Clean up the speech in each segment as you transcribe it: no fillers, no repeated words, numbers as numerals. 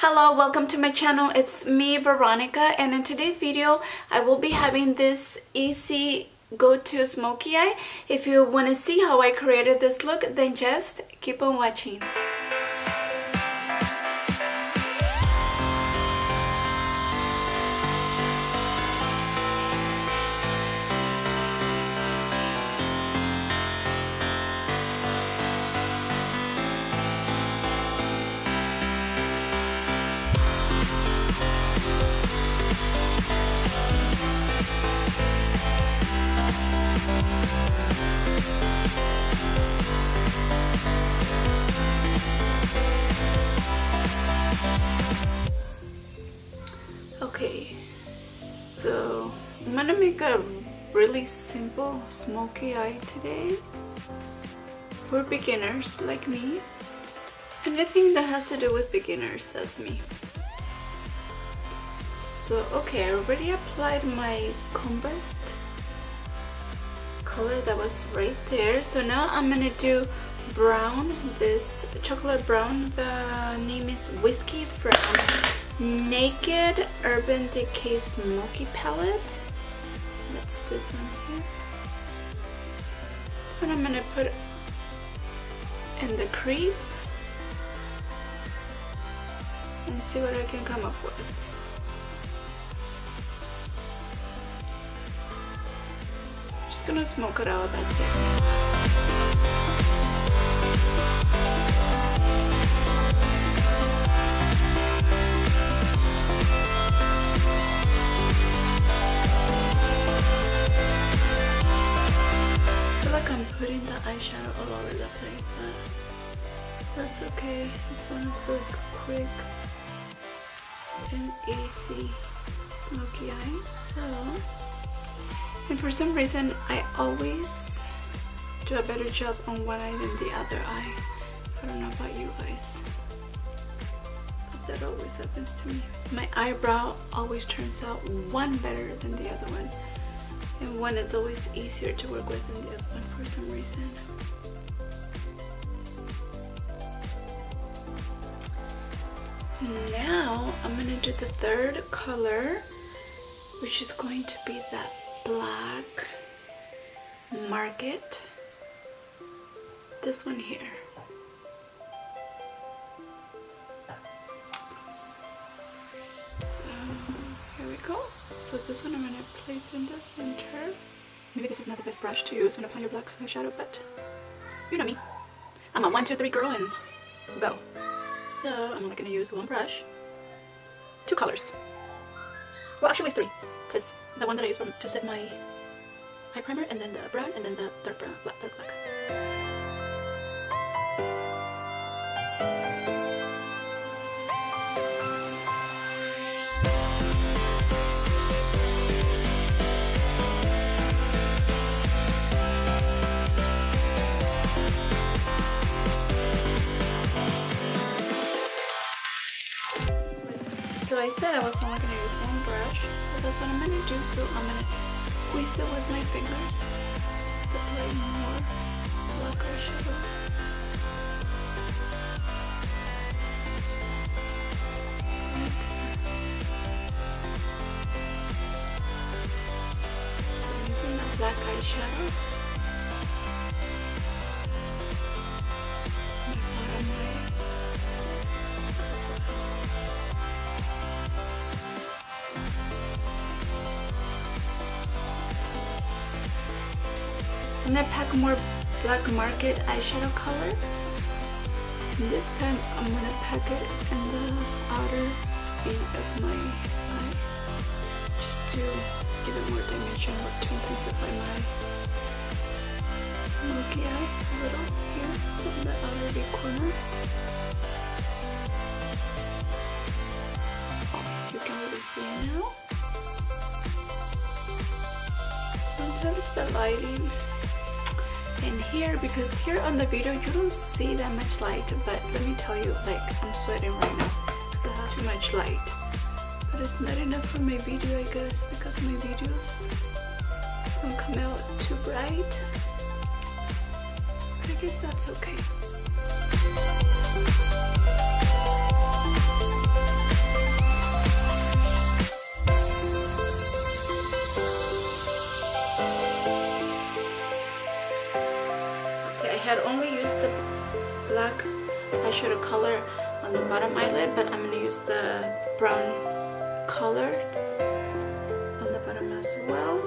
Hello, welcome to my channel. It's me, Veronica, and in today's video I will be having this easy go-to smoky eye. If you want to see how I created this look, then just keep on watching. Okay, so I'm gonna make a really simple smoky eye today for beginners like me. Anything that has to do with beginners, that's me. So okay, I already applied my combust color that was right there. So now I'm gonna do brown, this chocolate brown. The name is Whiskey from Naked Urban Decay Smoky Palette. That's this one here. And I'm gonna put in the crease and see what I can come up with. Just gonna smoke it out, that's it. I'm putting the eyeshadow all over the place, but that's okay. It's one of those quick and easy smoky eyes. So, and for some reason I always do a better job on one eye than the other eye. I don't know about you guys, but that always happens to me. My eyebrow always turns out one better than the other one. And one is always easier to work with than the other one for some reason. Now I'm going to do the third color, which is going to be that black market. This one here. So here we go. So this one I'm going to place in the center. Maybe this is not the best brush to use when applying your black eyeshadow, but you know me. I'm a 1, 2, 3 girl and go. So I'm only going to use one brush. 2 colors. Well, actually it's 3, because the one that I use to set my eye primer, and then the brown, and then the dark brown, dark black. So I said I was only going to use one brush, so that's what I'm going to do. So I'm going to squeeze it with my fingers just to apply more black eyeshadow. So I'm using the black eyeshadow. So I'm going to pack more black market eyeshadow color. And this time I'm going to pack it in the outer V of my eye, just to give it more dimension, to intensify my smoky eye a little here in the outer V corner. Oh, you can really see it now. Sometimes the lighting in here, because here on the video you don't see that much light, but let me tell you, like, I'm sweating right now because I have too much light. But it's not enough for my video, I guess, because my videos don't come out too bright. But I guess that's okay. I had only used the black eyeshadow color on the bottom eyelid, but I'm gonna use the brown color on the bottom as well.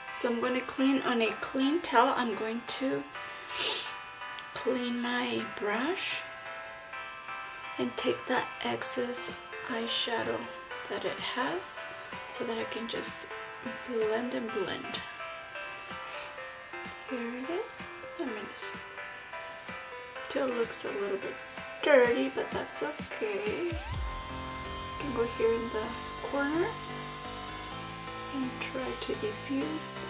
So I'm going to clean on a clean towel. I'm going to clean my brush and take that excess eyeshadow that it has so that I can just blend and blend. Here it is. I mean, it still looks a little bit dirty, but that's okay. I can go here in the corner and try to diffuse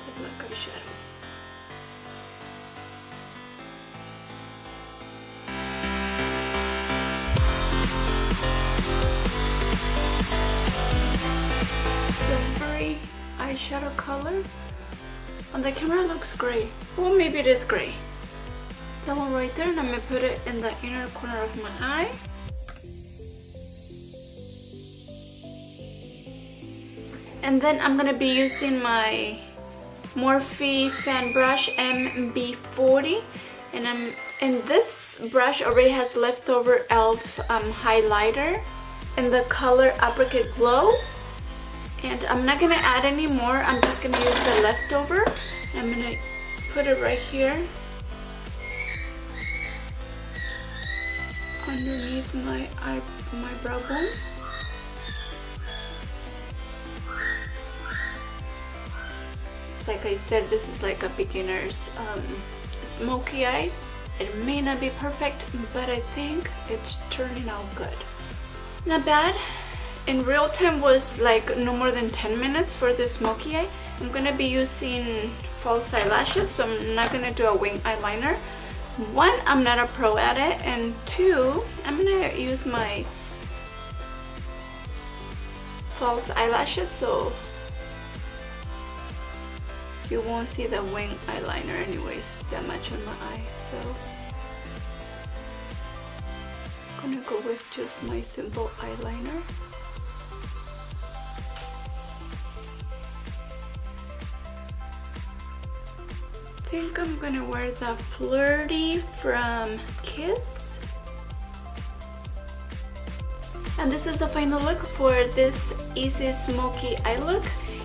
the black eyeshadow. Silvery eyeshadow color. On the camera it looks gray. Well, maybe it is gray. That one right there, and I'm gonna put it in the inner corner of my eye. And then I'm gonna be using my Morphe fan brush MB40, and this brush already has leftover e.l.f. highlighter in the color Apricot Glow, and I'm not gonna add any more. I'm just gonna use the leftover. I'm gonna put it right here underneath my brow bone. Like I said, this is like a beginner's smoky eye. It may not be perfect, but I think it's turning out good. Not bad. In real time was like no more than 10 minutes for the smoky eye. I'm gonna be using false eyelashes, so I'm not gonna do a wing eyeliner. One, I'm not a pro at it, and two, I'm gonna use my false eyelashes so you won't see the wing eyeliner anyways that much on my eye. So I'm gonna go with just my simple eyeliner. I think I'm gonna wear the Flirty from Kiss. And this is the final look for this easy smoky eye look.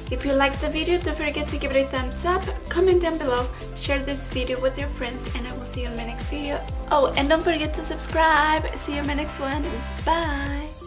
If you liked the video, don't forget to give it a thumbs up, comment down below, share this video with your friends, and I will see you in my next video. Oh, and don't forget to subscribe. See you in my next one. Bye!